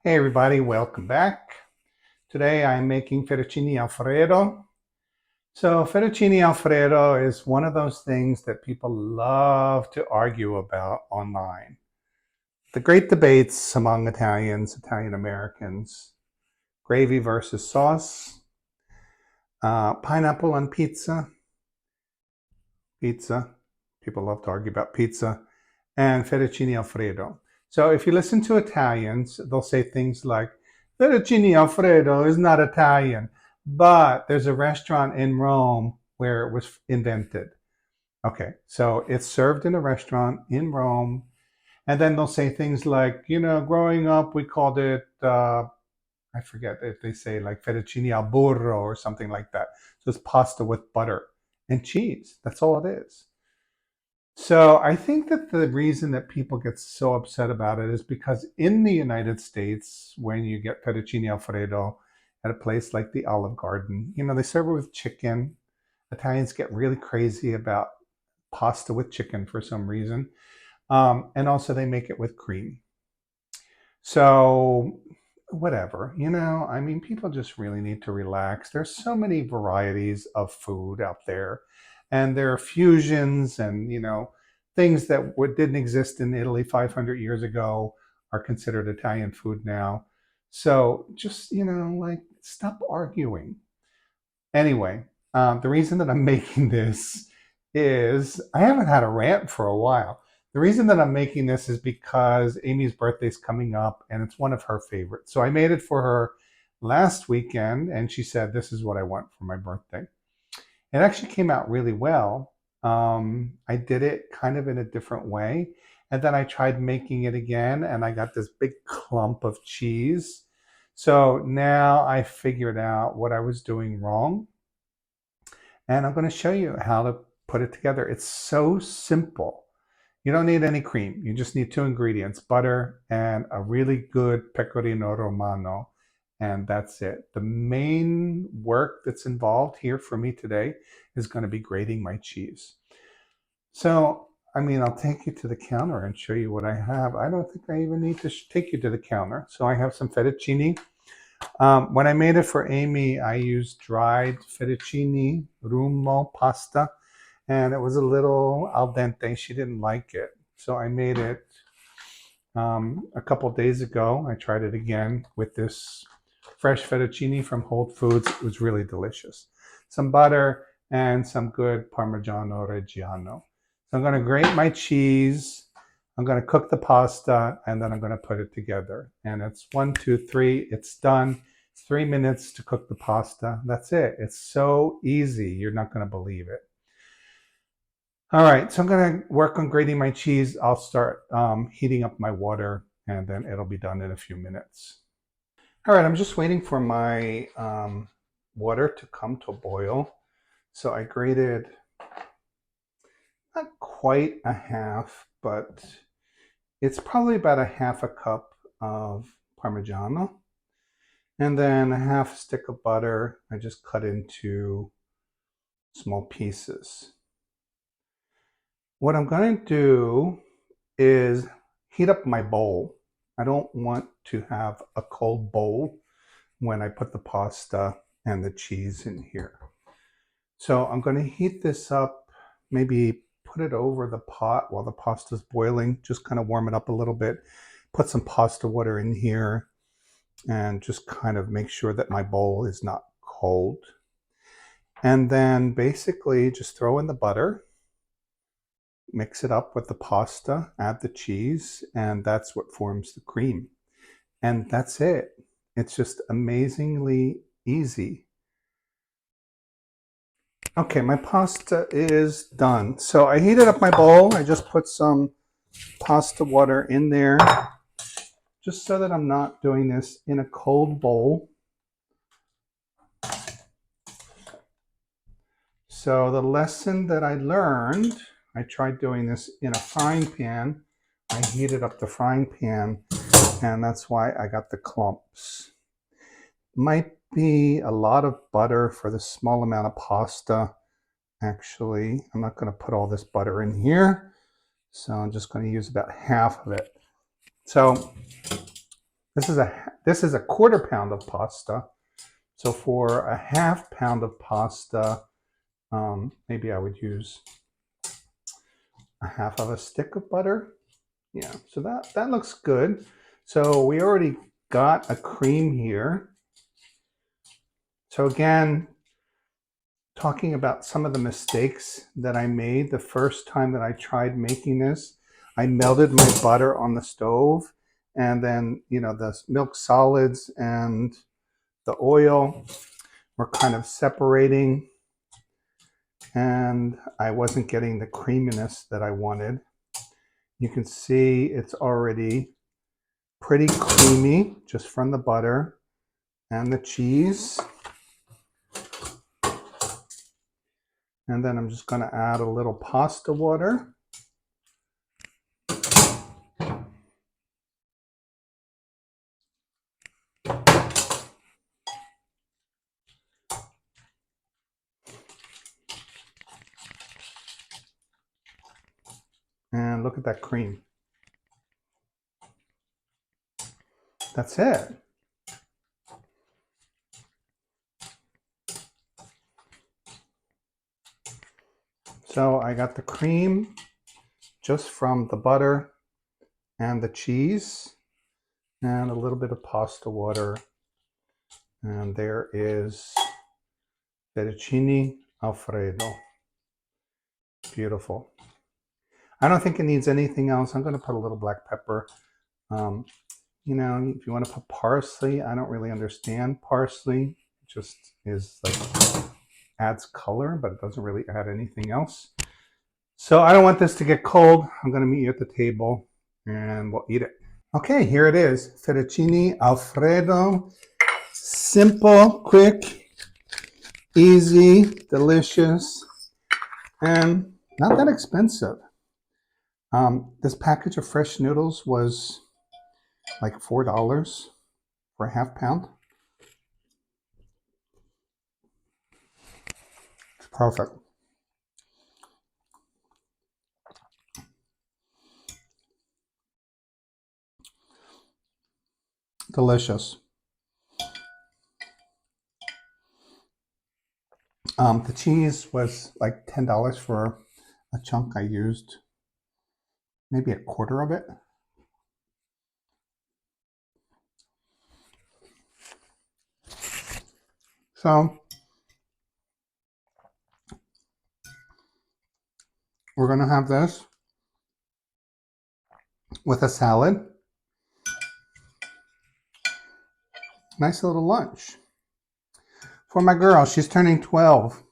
Hey everybody, welcome back. Today I'm making fettuccine Alfredo. So fettuccine Alfredo is one of those things that people love to argue about online. The great debates among Italians, Italian Americans, gravy versus sauce, pineapple on pizza. People love to argue about pizza, and fettuccine Alfredo. So if you listen to Italians, they'll say things like, fettuccine Alfredo is not Italian, but there's a restaurant in Rome where it was invented. Okay, so it's served in a restaurant in Rome, and then they'll say things like, growing up we called it, I forget if they say like fettuccine al burro or something like that. So it's pasta with butter and cheese. That's all it is. So I think that the reason that people get so upset about it is because in the United States, when you get fettuccine alfredo at a place like the Olive Garden, they serve it with chicken. Italians get really crazy about pasta with chicken for some reason. And also they make it with cream. So whatever, people just really need to relax. There's so many varieties of food out there, and there are fusions, and things that didn't exist in Italy 500 years ago are considered Italian food now. So just like, stop arguing. Anyway, the reason that I'm making this is I haven't had a rant for a while. The reason that I'm making this is because Amy's birthday's coming up and it's one of her favorites. So I made it for her last weekend and she said, this is what I want for my birthday. It actually came out really well. I did it kind of in a different way. And then I tried making it again and I got this big clump of cheese. So now I figured out what I was doing wrong. And I'm going to show you how to put it together. It's so simple. You don't need any cream. You just need two ingredients, butter and a really good pecorino romano. And that's it. The main work that's involved here for me today is going to be grating my cheese. So, I'll take you to the counter and show you what I have. I don't think I even need to take you to the counter. So I have some fettuccine. When I made it for Amy, I used dried fettuccine rummo pasta, and it was a little al dente. She didn't like it. So I made it a couple days ago. I tried it again with this fresh fettuccine from Whole Foods. It was really delicious. Some butter and some good Parmigiano Reggiano. So I'm going to grate my cheese. I'm going to cook the pasta and then I'm going to put it together. And it's 1, 2, 3. It's done. It's 3 minutes to cook the pasta. That's it. It's so easy. You're not going to believe it. All right, so I'm going to work on grating my cheese. I'll start heating up my water and then it'll be done in a few minutes. All right, I'm just waiting for my water to come to a boil. So I grated not quite a half, but it's probably about a half a cup of Parmigiano. And then a half stick of butter I just cut into small pieces. What I'm going to do is heat up my bowl. I don't want to have a cold bowl when I put the pasta and the cheese in here. So I'm going to heat this up, maybe put it over the pot while the pasta's boiling, just kind of warm it up a little bit, put some pasta water in here, and just kind of make sure that my bowl is not cold. And then basically just throw in the butter, mix it up with the pasta, add the cheese, and that's what forms the cream. And that's it. It's just amazingly easy. Okay, my pasta is done. So I heated up my bowl. I just put some pasta water in there, just so that I'm not doing this in a cold bowl. So the lesson that I learned, I tried doing this in a frying pan. I heated up the frying pan, and that's why I got the clumps. Might be a lot of butter for the small amount of pasta. Actually, I'm not going to put all this butter in here, so I'm just going to use about half of it. So This is a quarter pound of pasta. So for a half pound of pasta, maybe I would use a half of a stick of butter. Yeah, so that looks good. So we already got a cream here. So again, talking about some of the mistakes that I made the first time that I tried making this. I melted my butter on the stove, and then, the milk solids and the oil were kind of separating, and I wasn't getting the creaminess that I wanted. You can see it's already pretty creamy just from the butter and the cheese. And then I'm just going to add a little pasta water. And look at that cream. That's it. So I got the cream just from the butter and the cheese and a little bit of pasta water. And there is Fettuccine Alfredo. Beautiful. I don't think it needs anything else. I'm going to put a little black pepper. If you want to put parsley, I don't really understand parsley. It just is like adds color, but it doesn't really add anything else. So I don't want this to get cold. I'm going to meet you at the table and we'll eat it. Okay, here it is. Fettuccine Alfredo. Simple, quick, easy, delicious, and not that expensive. This package of fresh noodles was like $4 for a half pound. It's perfect. Delicious. The cheese was like $10 for a chunk. I used maybe a quarter of it. So we're going to have this with a salad. Nice little lunch. For my girl, she's turning 12.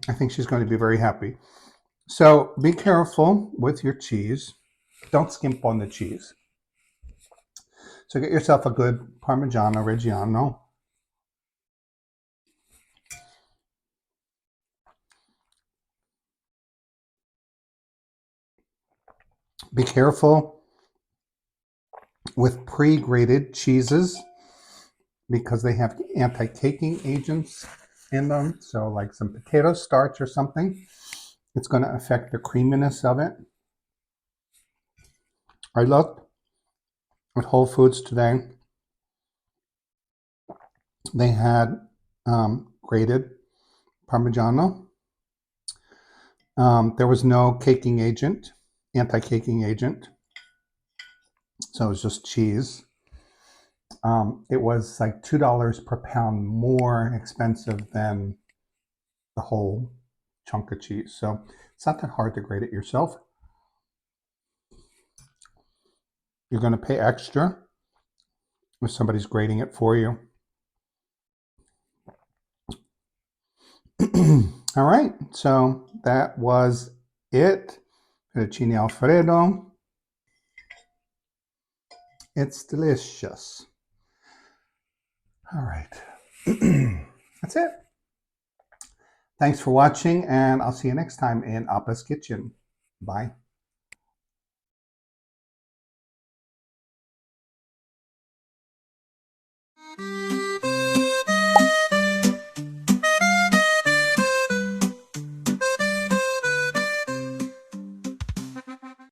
I think she's going to be very happy. So be careful with your cheese. Don't skimp on the cheese. So get yourself a good Parmigiano Reggiano. Be careful with pre-grated cheeses because they have anti-caking agents in them. So like some potato starch or something, it's going to affect the creaminess of it. I looked at Whole Foods today. They had grated Parmigiano. There was no caking agent, anti-caking agent. So it was just cheese. It was like $2 per pound more expensive than the whole chunk of cheese. So it's not that hard to grate it yourself. You're going to pay extra if somebody's grating it for you. All right, so that was it. Fettuccine Alfredo. It's delicious. All right. That's it. Thanks for watching, and I'll see you next time in Appa's Kitchen. Bye.